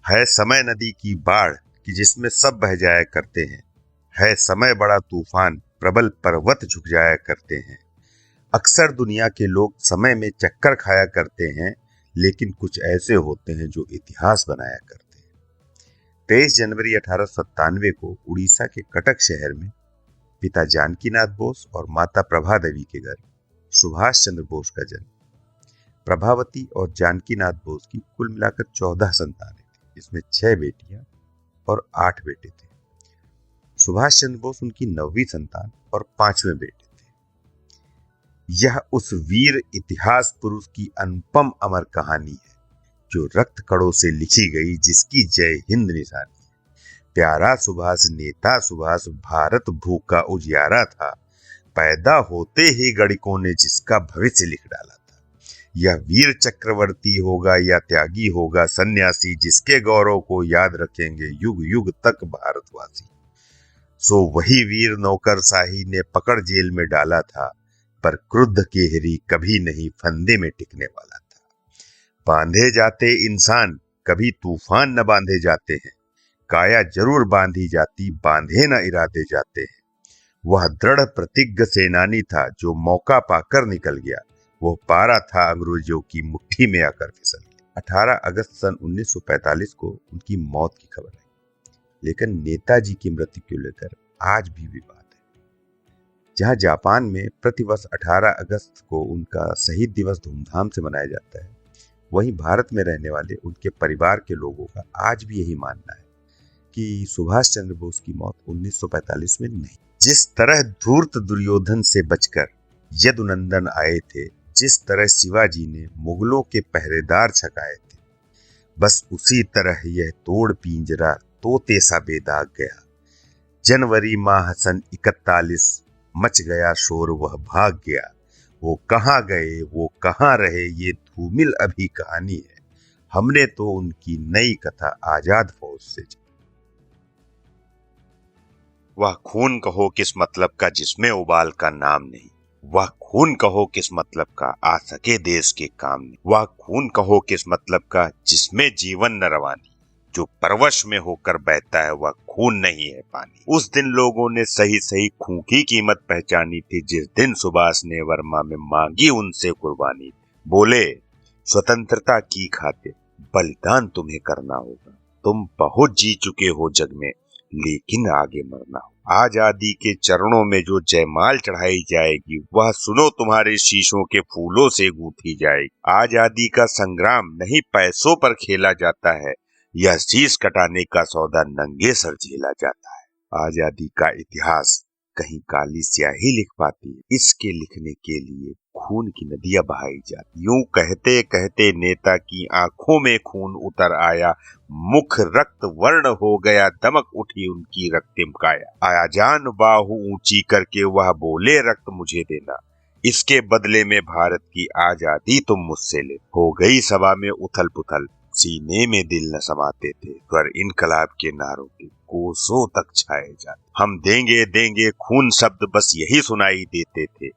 है समय नदी की बाढ़ कि जिसमें सब बह जाया करते हैं। है समय बड़ा तूफान प्रबल पर्वत झुक जाया करते हैं। अक्सर दुनिया के लोग समय में चक्कर खाया करते हैं, लेकिन कुछ ऐसे होते हैं जो इतिहास बनाया करते हैं। 23 जनवरी 1897 को उड़ीसा के कटक शहर में पिता जानकीनाथ बोस और माता प्रभा देवी के घर सुभाष चंद्र बोस का जन्म। प्रभावती और जानकीनाथ बोस की कुल मिलाकर 14 संतानें थी, इसमें 6 बेटियां और 8 बेटे थे। सुभाष चंद्र बोस उनकी 9वीं संतान और 5वें बेटे थे। यह उस वीर इतिहास पुरुष की अनुपम अमर कहानी है जो रक्त कणों से लिखी गई, जिसकी जय हिंद निशानी है। प्यारा सुभाष नेता सुभाष भारत भू का उजियारा था, पैदा होते ही गणिकों ने जिसका भविष्य लिख डाला था। यह वीर चक्रवर्ती होगा या त्यागी होगा सन्यासी, जिसके गौरव को याद रखेंगे युग युग तक भारतवासी। सो वही वीर नौकरशाही ने पकड़ जेल में डाला था, पर क्रुद्ध केहरी कभी नहीं फंदे में टिकने वाला था। बांधे जाते इंसान कभी तूफान न बांधे जाते हैं, काया जरूर बांधी जाती बांधे न इरादे जाते हैं। वह दृढ़ प्रतिज्ञ सेनानी था जो मौका पाकर निकल गया, वो पारा था अंग्रेजों की मुट्ठी में आकर फिसल गया। 18 अगस्त सन 1945 को उनकी मौत की खबर आई, लेकिन नेताजी की मृत्यु को लेकर आज भी विवाद है। जहां जापान में प्रतिवर्ष 18 अगस्त को उनका शहीद दिवस धूमधाम से मनाया जाता है, वहीं भारत में रहने वाले उनके परिवार के लोगों का आज भी यही मानना है कि सुभाष चंद्र बोस की मौत 1945 में नहीं। जिस तरह धूर्त दुर्योधन से बचकर यदुनंदन आए थे, जिस तरह शिवाजी ने मुगलों के पहरेदार छकाए थे, बस उसी तरह यह तोड़ पिंजरा तोते सा बेदाग गया। जनवरी माह सन 41 मच गया शोर, वह भाग गया। वो कहाँ गए वो कहाँ रहे, ये धूमिल अभी कहानी है। हमने तो उनकी नई कथा आजाद फौज से। वह खून कहो किस मतलब का जिसमें उबाल का नाम नहीं, वह खून कहो किस मतलब का आ सके देश के काम नहीं। वह खून कहो किस मतलब का जिसमें जीवन न रवानी, जो परवश में होकर बहता है वह खून नहीं है पानी। उस दिन लोगों ने सही सही खून की कीमत पहचानी थी, जिस दिन सुभाष ने वर्मा में मांगी उनसे कुर्बानी। बोले स्वतंत्रता की खातिर बलिदान तुम्हें करना होगा, तुम बहुत जी चुके हो जग में लेकिन आगे मरना हो। आजादी के चरणों में जो जयमाल चढ़ाई जाएगी, वह सुनो तुम्हारे शीशों के फूलों से गूंथी जाएगी। आजादी का संग्राम नहीं पैसों पर खेला जाता है, यह शीश कटाने का सौदा नंगे सर झेला जाता है। आजादी का इतिहास कहीं काली स्याही लिख पाती है, इसके लिखने के लिए खून की नदियां बहाई जाती। यूं कहते कहते नेता की आंखों में खून उतर आया, मुख रक्त वर्ण हो गया, दमक उठी उनकी रक्तिम काया। आया जान बाहु ऊंची करके वह बोले रक्त मुझे देना, इसके बदले में भारत की आजादी तुम मुझसे ले। हो गई सभा में उथल पुथल, सीने में दिल न समाते थे, पर इनकलाब के नारों के कोसों तक छाए जाते। हम देंगे देंगे खून शब्द बस यही सुनाई देते थे,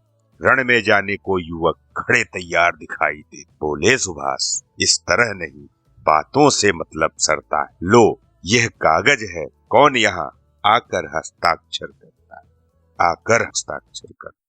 रण में जाने को युवक खड़े तैयार दिखाई दे। बोले सुभाष इस तरह नहीं, बातों से मतलब सरता है। लो यह कागज है, कौन यहाँ आकर हस्ताक्षर करता है, आकर हस्ताक्षर करता है।